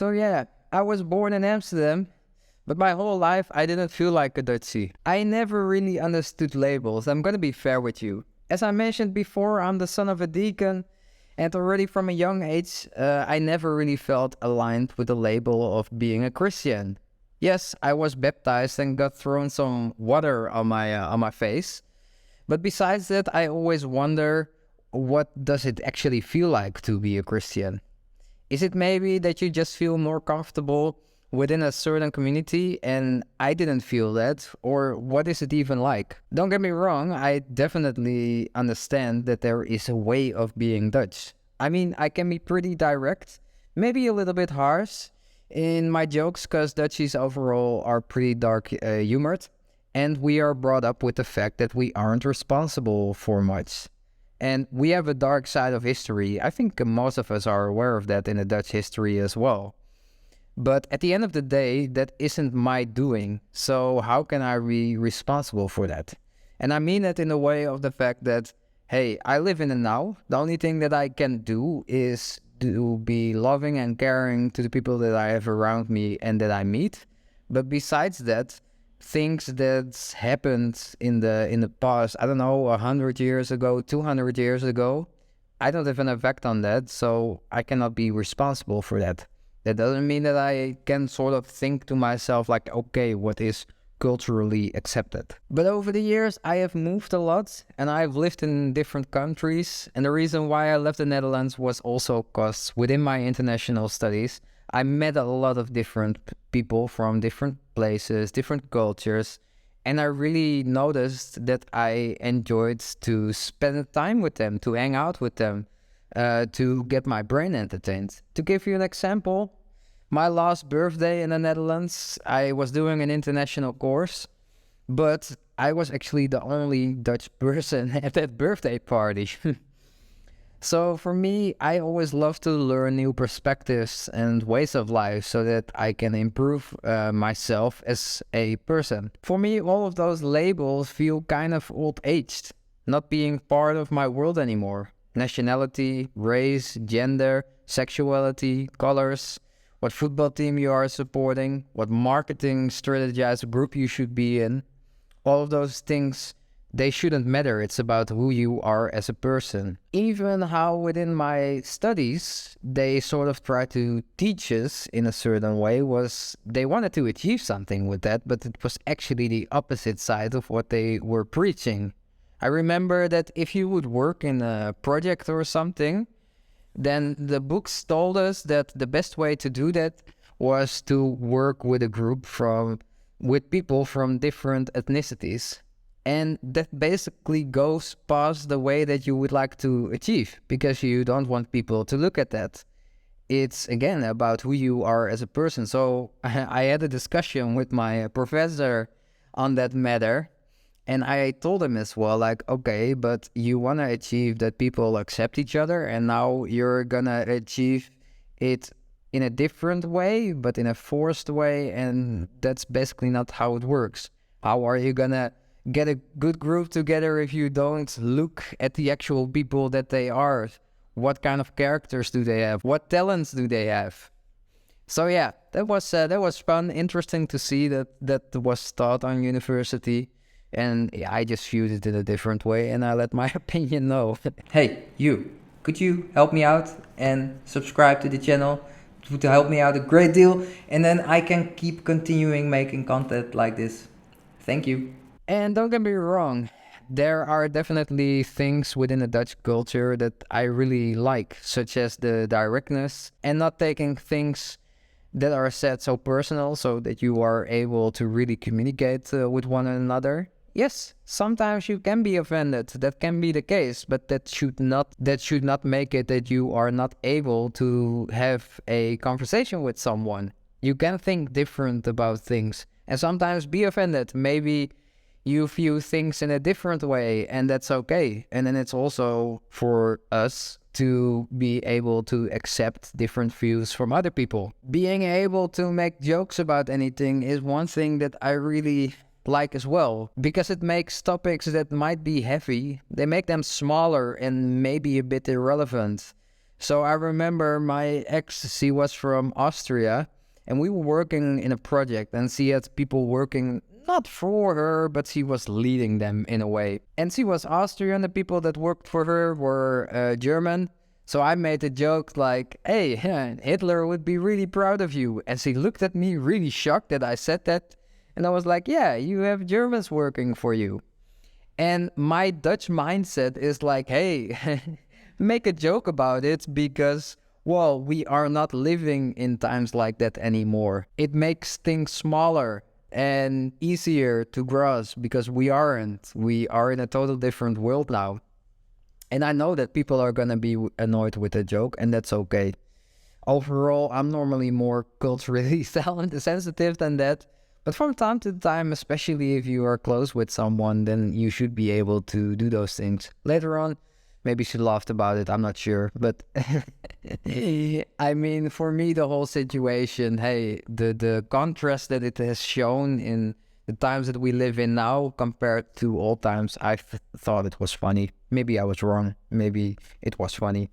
So yeah, I was born in Amsterdam, but my whole life I didn't feel like a Dutchie. I never really understood labels. I'm gonna be fair with you. As I mentioned before, I'm the son of a deacon, and already from a young age, I never really felt aligned with the label of being a Christian. Yes, I was baptized and got thrown some water on my face, but besides that, I always wonder, what does it actually feel like to be a Christian? Is it maybe that you just feel more comfortable within a certain community and I didn't feel that? Or what is it even like? Don't get me wrong, I definitely understand that there is a way of being Dutch. I mean, I can be pretty direct, maybe a little bit harsh in my jokes because Dutchies overall are pretty dark humored. And we are brought up with the fact that we aren't responsible for much. And we have a dark side of history. I think most of us are aware of that in the Dutch history as well. But at the end of the day, that isn't my doing. So how can I be responsible for that? And I mean that in the way of the fact that, hey, I live in the now. The only thing that I can do is to be loving and caring to the people that I have around me and that I meet. But besides that, things that happened in the past, I don't know, 100 years ago, 200 years ago, I don't have an effect on that, so I cannot be responsible for that. That doesn't mean that I can sort of think to myself like, okay, what is culturally accepted? But over the years, I have moved a lot and I've lived in different countries. And the reason why I left the Netherlands was also because within my international studies, I met a lot of different people from different places, different cultures, and I really noticed that I enjoyed to spend time with them, to hang out with them, to get my brain entertained. To give you an example, my last birthday in the Netherlands, I was doing an international course, but I was actually the only Dutch person at that birthday party. So for me, I always love to learn new perspectives and ways of life so that I can improve myself as a person. For me, all of those labels feel kind of old-aged, not being part of my world anymore. Nationality, race, gender, sexuality, colors, what football team you are supporting, what marketing strategized group you should be in. All of those things, they shouldn't matter. It's about who you are as a person. Even how within my studies, they sort of try to teach us in a certain way was they wanted to achieve something with that, but it was actually the opposite side of what they were preaching. I remember that if you would work in a project or something, then the books told us that the best way to do that was to work with a group with people from different ethnicities. And that basically goes past the way that you would like to achieve, because you don't want people to look at that. It's again about who you are as a person. So I had a discussion with my professor on that matter, and I told him as well, like, okay, but you want to achieve that people accept each other, and now you're gonna achieve it in a different way, but in a forced way, and that's basically not how it works. How are you gonna get a good group together if you don't look at the actual people that they are? What kind of characters do they have? What talents do they have? So yeah, that was fun, interesting to see that was taught on university, and yeah, I just viewed it in a different way, and I let my opinion know. Hey, you, could you help me out and subscribe to the channel? It would help me out a great deal, and then I can keep continuing making content like this. Thank you. And don't get me wrong, there are definitely things within the Dutch culture that I really like, such as the directness and not taking things that are said so personal so that you are able to really communicate with one another. Yes, sometimes you can be offended. That can be the case, but that should not make it that you are not able to have a conversation with someone. You can think different about things and sometimes be offended. Maybe you view things in a different way, and that's okay. And then it's also for us to be able to accept different views from other people. Being able to make jokes about anything is one thing that I really like as well, because it makes topics that might be heavy, they make them smaller and maybe a bit irrelevant. So I remember my ex, she was from Austria, and we were working in a project, and she had people working not for her, but she was leading them in a way. And she was Austrian, the people that worked for her were German. So I made a joke like, hey, Hitler would be really proud of you. And she looked at me really shocked that I said that. And I was like, yeah, you have Germans working for you. And my Dutch mindset is like, hey, make a joke about it because, well, we are not living in times like that anymore. It makes things smaller and easier to grasp because we aren't. We are in a total different world now. And I know that people are going to be annoyed with the joke, and that's okay. Overall, I'm normally more culturally sensitive than that. But from time to time, especially if you are close with someone, then you should be able to do those things. Later on, maybe she laughed about it, I'm not sure. But I mean, for me, the whole situation, hey, the contrast that it has shown in the times that we live in now compared to old times, I thought it was funny. Maybe I was wrong. Maybe it was funny.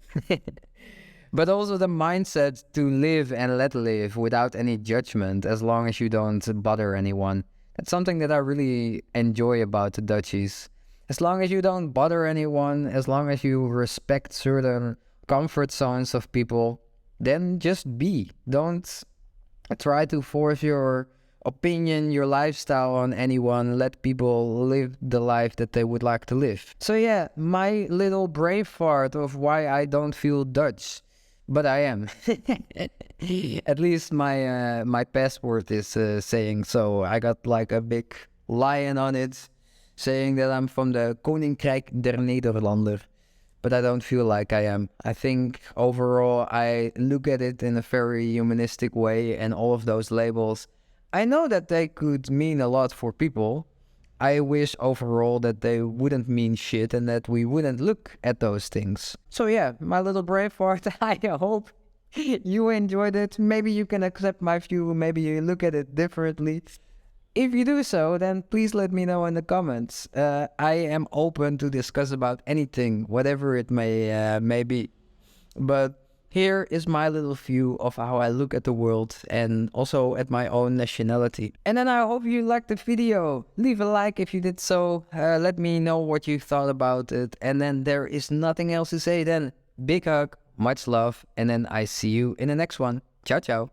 But also the mindset to live and let live without any judgment as long as you don't bother anyone. That's something that I really enjoy about the Dutchies. As long as you don't bother anyone, as long as you respect certain comfort zones of people, then just be. Don't try to force your opinion, your lifestyle on anyone. Let people live the life that they would like to live. So yeah, my little brain fart of why I don't feel Dutch. But I am. At least my passport is saying so. I got like a big lion on it saying that I'm from the Koninkrijk der Nederlander. But I don't feel like I am. I think overall I look at it in a very humanistic way, and all of those labels, I know that they could mean a lot for people. I wish overall that they wouldn't mean shit and that we wouldn't look at those things. So yeah, my little brave heart, I hope you enjoyed it. Maybe you can accept my view, maybe you look at it differently. If you do so, then please let me know in the comments. I am open to discuss about anything, whatever it may be. But here is my little view of how I look at the world and also at my own nationality. And then I hope you liked the video. Leave a like if you did so. Let me know what you thought about it. And then there is nothing else to say then. Big hug, much love, and then I see you in the next one. Ciao, ciao.